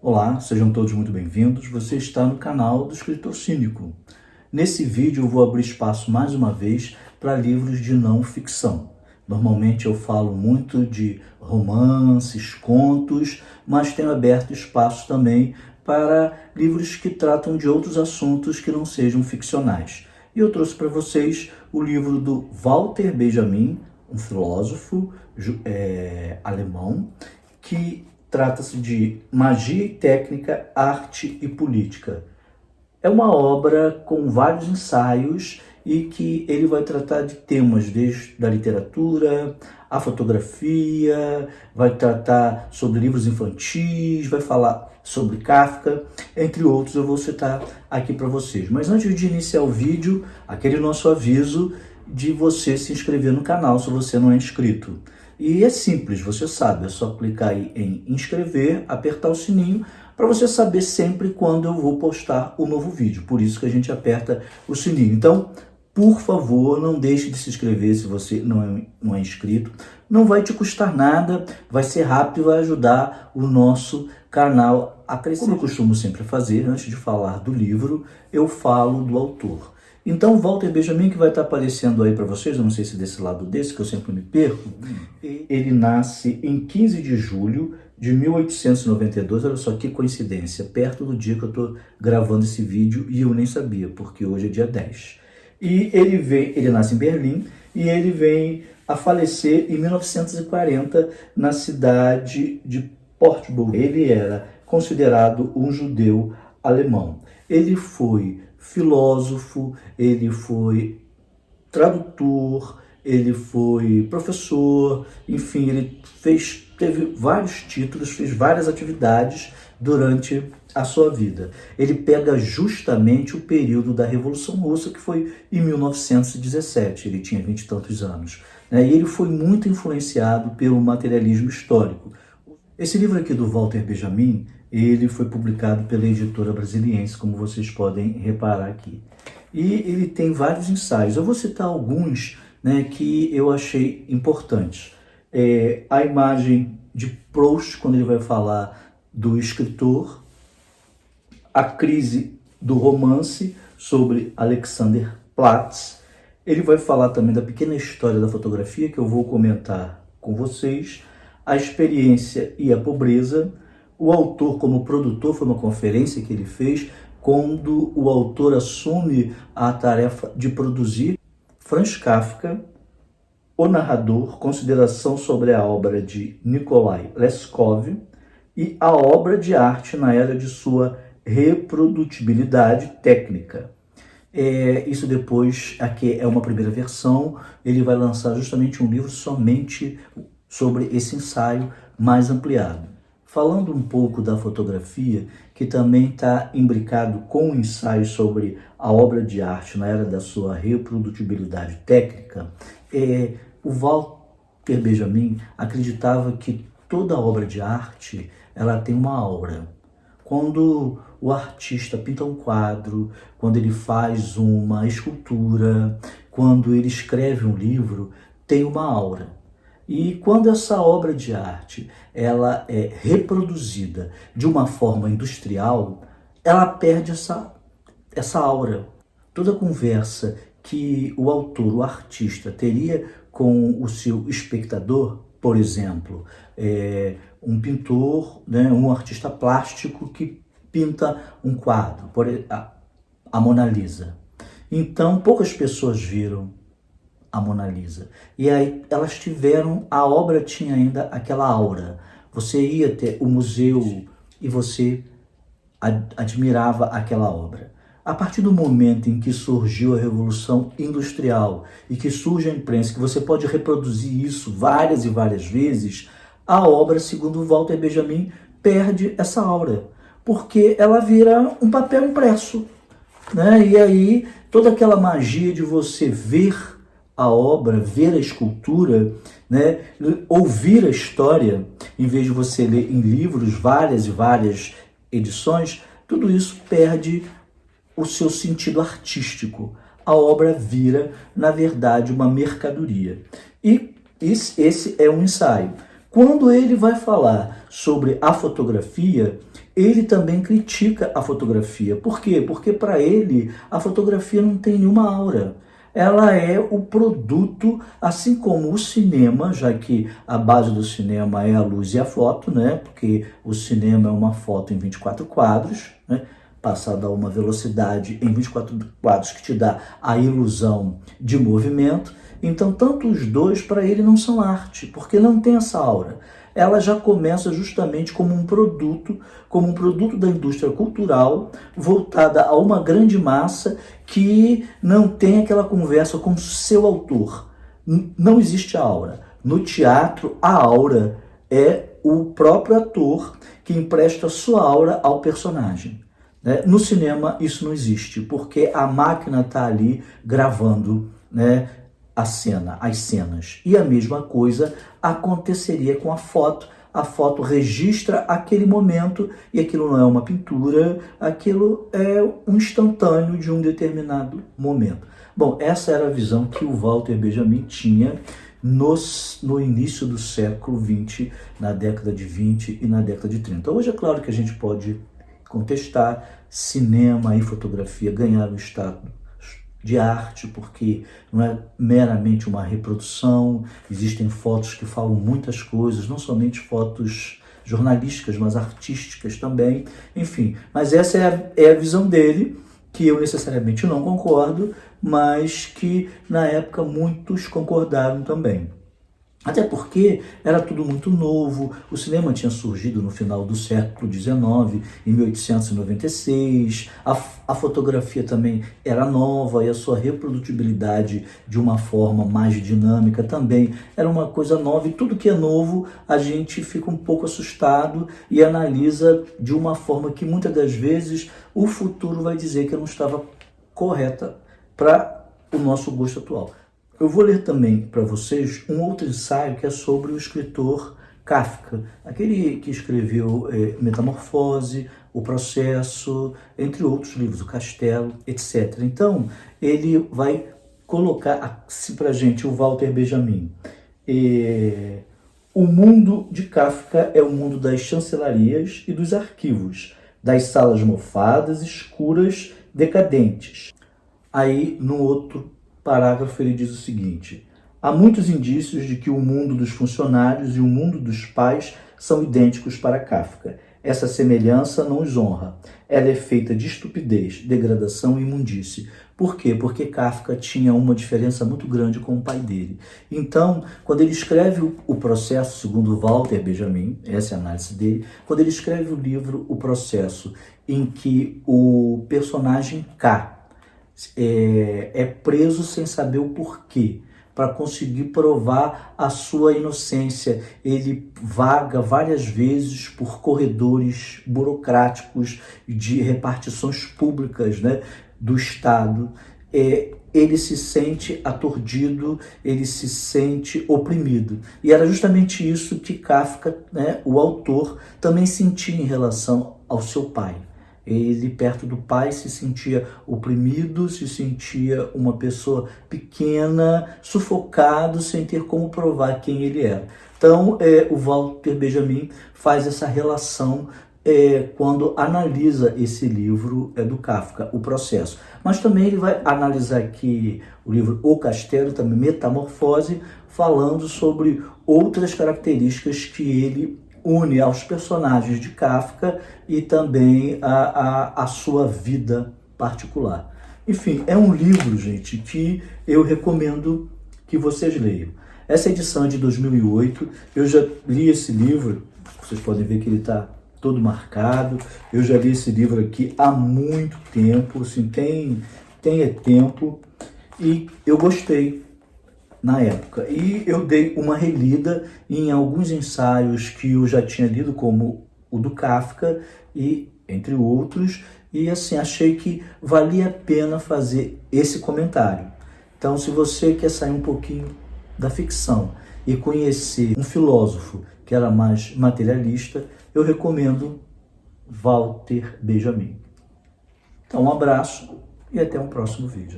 Olá, sejam todos muito bem-vindos. Você está no canal do Escritor Cínico. Nesse vídeo eu vou abrir espaço mais uma vez para livros de não ficção. Normalmente eu falo muito de romances, contos, mas tenho aberto espaço também para livros que tratam de outros assuntos que não sejam ficcionais. E eu trouxe para vocês o livro do Walter Benjamin, um filósofo alemão, que trata-se de Magia e Técnica, Arte e Política. É uma obra com vários ensaios e que ele vai tratar de temas desde a literatura, a fotografia, vai tratar sobre livros infantis, vai falar sobre Kafka, entre outros eu vou citar aqui para vocês. Mas antes de iniciar o vídeo, aquele nosso aviso de você se inscrever no canal se você não é inscrito. E é simples, você sabe, é só clicar aí em inscrever, apertar o sininho para você saber sempre quando eu vou postar o novo vídeo. Por isso que a gente aperta o sininho. Então, por favor, não deixe de se inscrever se você não é inscrito. Não vai te custar nada, vai ser rápido e vai ajudar o nosso canal a crescer. Como eu costumo sempre fazer, antes de falar do livro, eu falo do autor. Então, Walter Benjamin, que vai estar aparecendo aí para vocês, eu não sei se desse lado desse, que eu sempre me perco, ele nasce em 15 de julho de 1892, olha só que coincidência, perto do dia que eu estou gravando esse vídeo e eu nem sabia, porque hoje é dia 10. E ele nasce em Berlim e ele vem a falecer em 1940 na cidade de Portsmouth. Ele era considerado um judeu alemão. Ele foi filósofo, ele foi tradutor, ele foi professor, enfim, ele teve vários títulos, fez várias atividades durante a sua vida. Ele pega justamente o período da Revolução Russa, que foi em 1917, ele tinha 20 e tantos anos. E ele foi muito influenciado pelo materialismo histórico. Esse livro aqui do Walter Benjamin, ele foi publicado pela editora Brasiliense, como vocês podem reparar aqui. E ele tem vários ensaios. Eu vou citar alguns, que eu achei importantes. A imagem de Proust, quando ele vai falar do escritor. A crise do romance, sobre Alexander Platz. Ele vai falar também da pequena história da fotografia, que eu vou comentar com vocês. A experiência e a pobreza. O autor como produtor, foi uma conferência que ele fez, quando o autor assume a tarefa de produzir. Franz Kafka, o narrador, consideração sobre a obra de Nikolai Leskov e a obra de arte na era de sua reprodutibilidade técnica. Isso depois, aqui é uma primeira versão, ele vai lançar justamente um livro somente sobre esse ensaio mais ampliado. Falando um pouco da fotografia, que também está imbricado com o ensaio sobre a obra de arte na era da sua reprodutibilidade técnica, o Walter Benjamin acreditava que toda obra de arte ela tem uma aura. Quando o artista pinta um quadro, quando ele faz uma escultura, quando ele escreve um livro, tem uma aura. E quando essa obra de arte ela é reproduzida de uma forma industrial, ela perde essa aura. Toda conversa que o autor, o artista, teria com o seu espectador, por exemplo, um pintor, um artista plástico que pinta um quadro, a Mona Lisa. Então, poucas pessoas viram a Mona Lisa. E aí elas a obra tinha ainda aquela aura. Você ia até o museu e você admirava aquela obra. A partir do momento em que surgiu a Revolução Industrial e que surge a imprensa, que você pode reproduzir isso várias e várias vezes, a obra, segundo Walter Benjamin, perde essa aura, porque ela vira um papel impresso, E aí toda aquela magia de você ver a obra, ver a escultura, ouvir a história, em vez de você ler em livros várias e várias edições, tudo isso perde o seu sentido artístico. A obra vira, na verdade, uma mercadoria. E esse é um ensaio. Quando ele vai falar sobre a fotografia, ele também critica a fotografia. Por quê? Porque para ele a fotografia não tem nenhuma aura. Ela é o produto, assim como o cinema, já que a base do cinema é a luz e a foto, né? Porque o cinema é uma foto em 24 quadros, né? Passada a uma velocidade em 24 quadros que te dá a ilusão de movimento. Então, tanto os dois, para ele, não são arte, porque não tem essa aura. Ela já começa justamente como um produto da indústria cultural, voltada a uma grande massa que não tem aquela conversa com seu autor. Não existe aura. No teatro, a aura é o próprio ator que empresta sua aura ao personagem. No cinema isso não existe, porque a máquina está ali gravando, né, a cena, as cenas. E a mesma coisa aconteceria com a foto. A foto registra aquele momento e aquilo não é uma pintura, aquilo é um instantâneo de um determinado momento. Bom, essa era a visão que o Walter Benjamin tinha no início do século XX, na década de 20 e na década de 30. Hoje é claro que a gente pode contestar, cinema e fotografia ganharam o status de arte, porque não é meramente uma reprodução, existem fotos que falam muitas coisas, não somente fotos jornalísticas, mas artísticas também, enfim. Mas essa é a visão dele, que eu necessariamente não concordo, mas que na época muitos concordaram também. Até porque era tudo muito novo, o cinema tinha surgido no final do século XIX, em 1896, a fotografia também era nova e a sua reprodutibilidade de uma forma mais dinâmica também era uma coisa nova, e tudo que é novo a gente fica um pouco assustado e analisa de uma forma que muitas das vezes o futuro vai dizer que não estava correta para o nosso gosto atual. Eu vou ler também para vocês um outro ensaio que é sobre o escritor Kafka, aquele que escreveu Metamorfose, O Processo, entre outros livros, O Castelo, etc. Então, ele vai colocar assim para a gente o Walter Benjamin. O mundo de Kafka é o mundo das chancelarias e dos arquivos, das salas mofadas, escuras, decadentes. Aí, no outro parágrafo, ele diz o seguinte: há muitos indícios de que o mundo dos funcionários e o mundo dos pais são idênticos para Kafka. Essa semelhança não os honra. Ela é feita de estupidez, degradação e imundície. Por quê? Porque Kafka tinha uma diferença muito grande com o pai dele. Então, quando ele escreve o Processo, segundo Walter Benjamin, essa é a análise dele, quando ele escreve o livro O Processo, em que o personagem K é preso sem saber o porquê, para conseguir provar a sua inocência. Ele vaga várias vezes por corredores burocráticos de repartições públicas, né, do Estado. Ele se sente aturdido, ele se sente oprimido. E era justamente isso que Kafka, né, o autor, também sentia em relação ao seu pai. Ele, perto do pai, se sentia oprimido, se sentia uma pessoa pequena, sufocado, sem ter como provar quem ele era. Então, o Walter Benjamin faz essa relação quando analisa esse livro do Kafka, O Processo. Mas também ele vai analisar aqui o livro O Castelo, também Metamorfose, falando sobre outras características que ele une aos personagens de Kafka e também a sua vida particular. Enfim, é um livro, gente, que eu recomendo que vocês leiam. Essa edição é de 2008, eu já li esse livro, vocês podem ver que ele está todo marcado. Eu já li esse livro aqui há muito tempo, assim, tem tempo, e eu gostei na época. E eu dei uma relida em alguns ensaios que eu já tinha lido, como o do Kafka, e entre outros, e assim, achei que valia a pena fazer esse comentário. Então, se você quer sair um pouquinho da ficção e conhecer um filósofo que era mais materialista, eu recomendo Walter Benjamin. Então, um abraço e até um próximo vídeo.